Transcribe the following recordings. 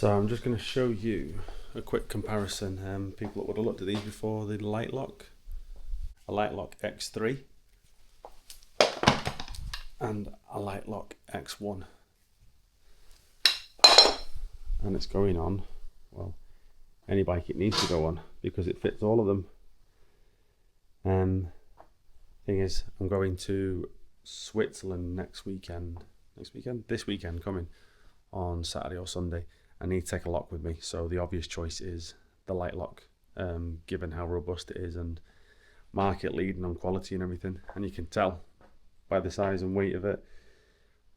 So I'm just going to show you a quick comparison. People that would have looked at these before, the Litelok, a Litelok X3 and a Litelok X1, and it's going on, well, any bike it needs to go on because it fits all of them. Thing is, I'm going to Switzerland this weekend coming on Saturday or Sunday. I need to take a lock with me, so the obvious choice is the Litelok, given how robust it is and market leading on quality and everything, and you can tell by the size and weight of it.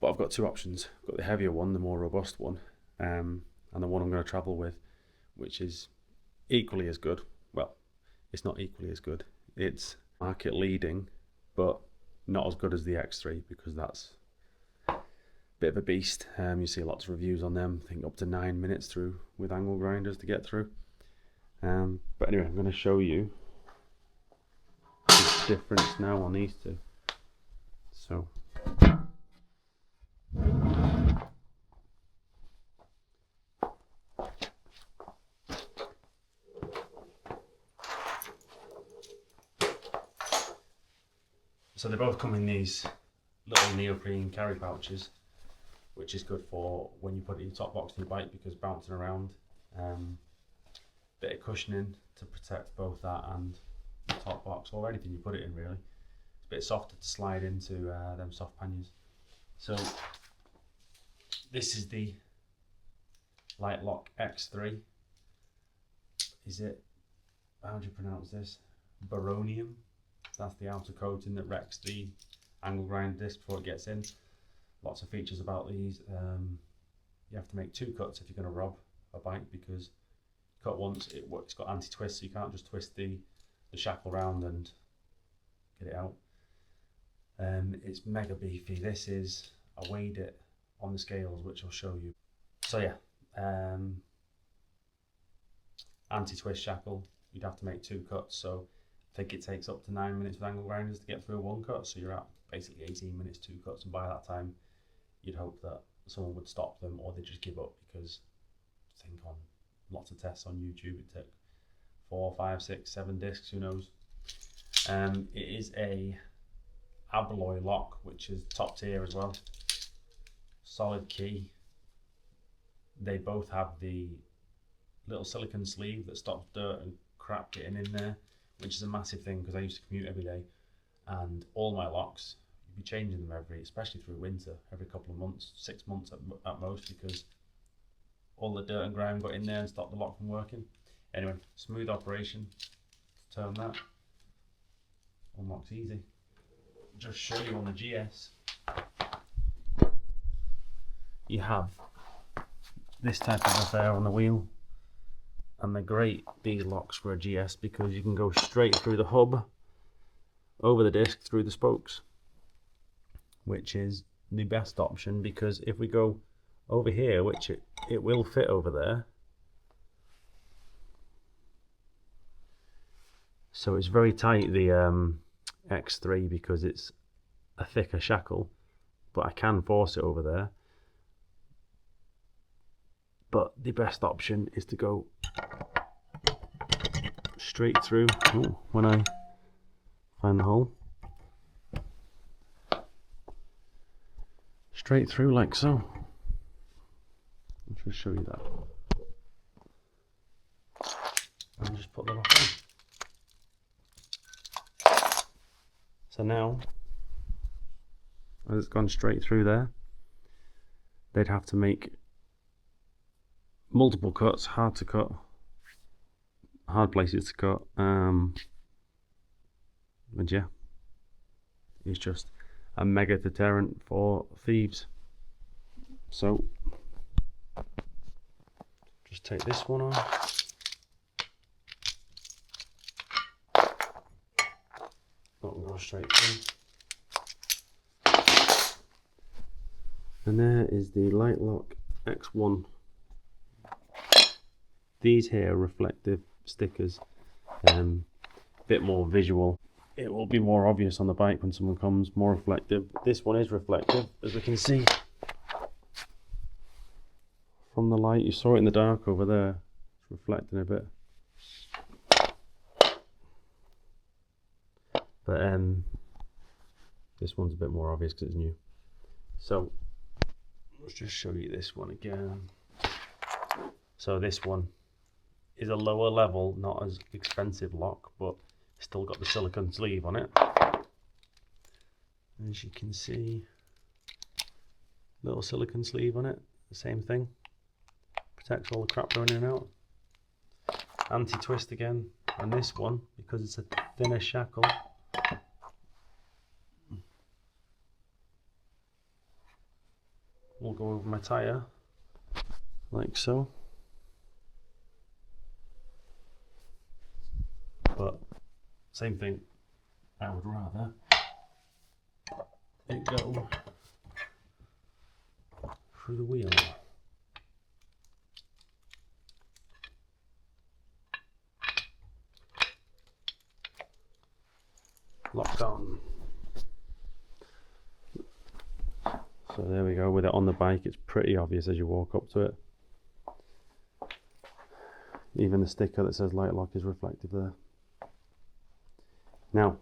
But I've got two options. I've got the heavier one, the more robust one, and the one I'm going to travel with, which is equally as good. Well, it's not equally as good. It's market leading, but not as good as the X3, because that's bit of a beast. You see lots of reviews on them, I think up to 9 minutes through with angle grinders to get through. But anyway, I'm going to show you the difference now on these two. So they both come in these little neoprene carry pouches, which is good for when you put it in your top box of your bike, because bouncing around, bit of cushioning to protect both that and the top box, or anything you put it in really. It's a bit softer to slide into them soft panniers. So this is the Litelok X3. Is it, how do you pronounce this? Baronium. That's the outer coating that wrecks the angle grind disc before it gets in. Lots of features about these. You have to make two cuts if you're going to rob a bike, because cut once, it's got anti-twist, so you can't just twist the shackle round and get it out. It's mega beefy. This is, I weighed it on the scales, which I'll show you. So yeah, anti-twist shackle, you'd have to make two cuts, so I think it takes up to 9 minutes with angle grinders to get through one cut, so you're at basically 18 minutes, two cuts, and by that time you'd hope that someone would stop them, or they just give up, because I think on lots of tests on YouTube it took 4, 5, 6, 7 discs, who knows. It is a alloy lock, which is top tier as well. Solid key. They both have the little silicone sleeve that stops dirt and crap getting in there, which is a massive thing, because I used to commute every day, and all my locks, you'd be changing them especially through winter, every couple of months, 6 months at most, because all the dirt and grime got in there and stopped the lock from working. Anyway, smooth operation. Turn that. Unlocks easy. Just show you on the GS, you have this type of affair on the wheel, and they're great, these locks, for a GS, because you can go straight through the hub, over the disc, through the spokes, which is the best option, because if we go over here, which it will fit over there, so it's very tight, the X3, because it's a thicker shackle, but I can force it over there. But the best option is to go straight through. Ooh, when I find the hole, straight through like so. I'll just show you that. And just put the lock on. So now, as it's gone straight through there, they'd have to make multiple cuts, hard to cut, hard places to cut, and yeah, it's just a mega deterrent for thieves. So just take this one off. That'll go straight through. And there is the Litelok X1. These here are reflective stickers, bit more visual. It will be more obvious on the bike when someone comes, more reflective. This one is reflective, as we can see from the light. You saw it in the dark over there. It's reflecting a bit. But this one's a bit more obvious because it's new. So let's just show you this one again. So this one is a lower level, not as expensive lock, but still got the silicone sleeve on it. As you can see, little silicone sleeve on it, the same thing. Protects all the crap going in and out. Anti-twist again on this one because it's a thinner shackle. We'll go over my tyre like so. But same thing, I would rather it go through the wheel. Locked on. So there we go, with it on the bike, it's pretty obvious as you walk up to it. Even the sticker that says Litelok is reflective there. Now,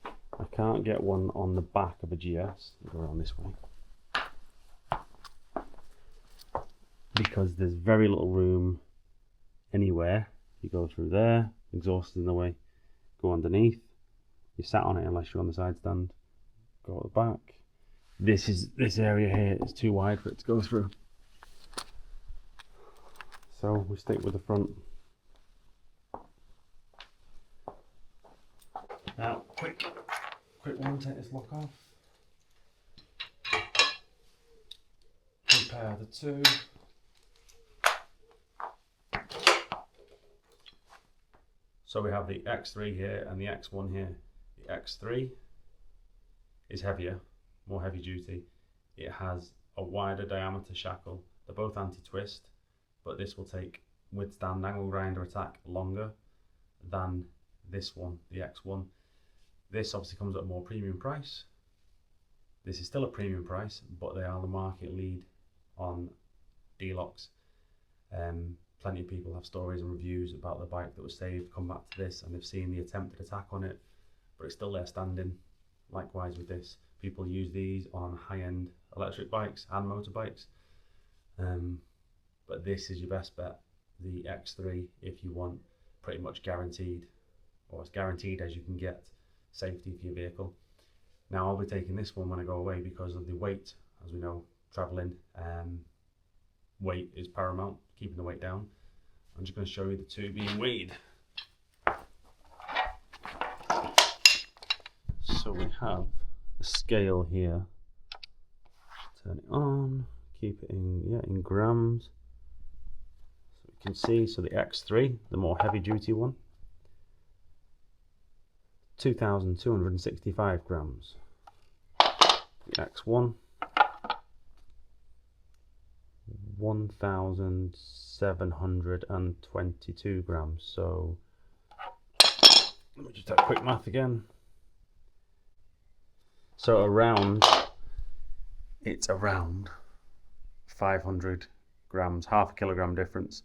I can't get one on the back of a GS, go around this way, because there's very little room anywhere. You go through there, exhaust is in the way, go underneath, you sat on it unless you're on the side stand, go at the back. This area here is too wide for it to go through. So we stick with the front. Now, quick one, take this lock off. Compare the two. So we have the X3 here and the X1 here. The X3 is heavier, more heavy duty. It has a wider diameter shackle. They're both anti-twist, but this will withstand angle grinder attack longer than this one, the X1. This obviously comes at a more premium price. This is still a premium price, but they are the market lead on D-locks. Plenty of people have stories and reviews about the bike that was saved, come back to this, and they've seen the attempted attack on it, but it's still there standing. Likewise with this, people use these on high-end electric bikes and motorbikes, but this is your best bet, the X3, if you want pretty much guaranteed, or as guaranteed as you can get, safety for your vehicle. Now I'll be taking this one when I go away because of the weight. As we know, traveling, weight is paramount, keeping the weight down. I'm just going to show you the two being weighed. So we have a scale here. Turn it on, keep it in grams. So we can see, so the X3, the more heavy duty one, 2,265 grams. The X1, 1,722 grams. So let me just have a quick math again. So it's around 500 grams, half a kilogram difference.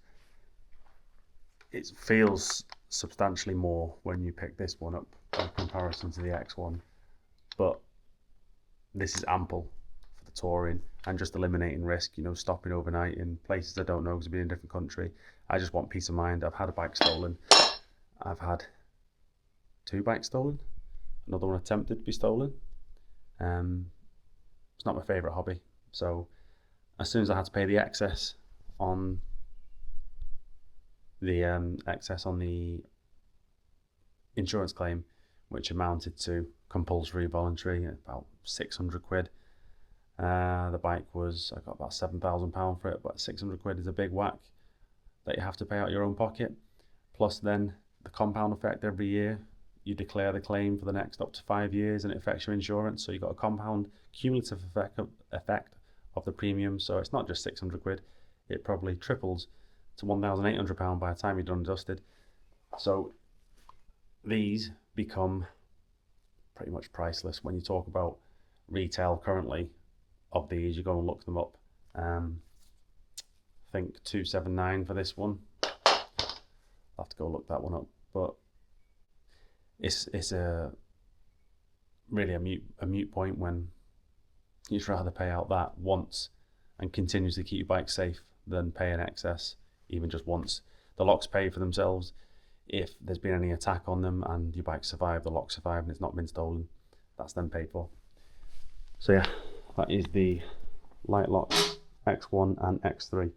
It feels substantially more when you pick this one up in comparison to the X1, but this is ample for the touring and just eliminating risk, stopping overnight in places I don't know because I've been in a different country. I just want peace of mind. I've had a bike stolen. I've had 2 bikes stolen, another one attempted to be stolen. It's not my favourite hobby, so as soon as I had to pay the excess on the insurance claim, which amounted to compulsory voluntary, about 600 quid. The bike I got about £7,000 for it, but 600 quid is a big whack that you have to pay out your own pocket. Plus then the compound effect every year. You declare the claim for the next up to 5 years and it affects your insurance. So you've got a compound cumulative effect of the premium. So it's not just 600 quid, it probably triples to £1,800 by the time you're done and dusted. So these become pretty much priceless when you talk about retail currently of these. You go and look them up. think 279 for this one. I'll have to go look that one up, but it's a really a moot point when you'd rather pay out that once and continuously keep your bike safe than pay an excess even just once. The locks pay for themselves. If there's been any attack on them and your bike survived, the lock survived and it's not been stolen, that's then paid for. So yeah, that is the Litelok X1 and X3.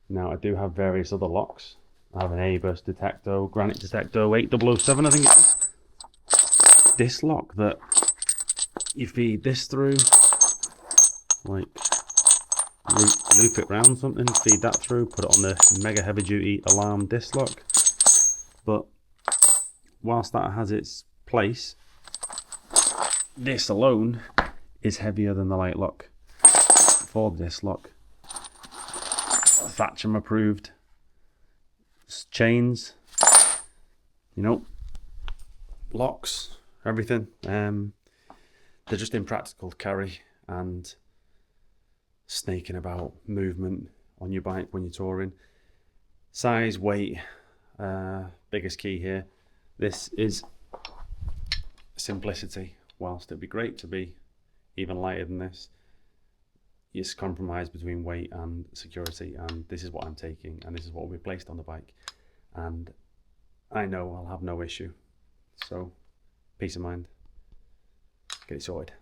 Now I do have various other locks. I have an ABUS Detecto, Granite Detecto 8007 I think it is. This lock that you feed this through, like loop it round something, feed that through, put it on the mega heavy duty alarm disc lock. But whilst that has its place, this alone is heavier than the Litelok for the disc lock. Thatcham approved chains, you know, locks, everything. They're just impractical to carry, and snaking about movement on your bike when you're touring. Size, weight, biggest key here. This is simplicity. Whilst it'd be great to be even lighter than this, it's compromise between weight and security, and this is what I'm taking, and this is what will be placed on the bike, and I know I'll have no issue. So peace of mind, get it sorted.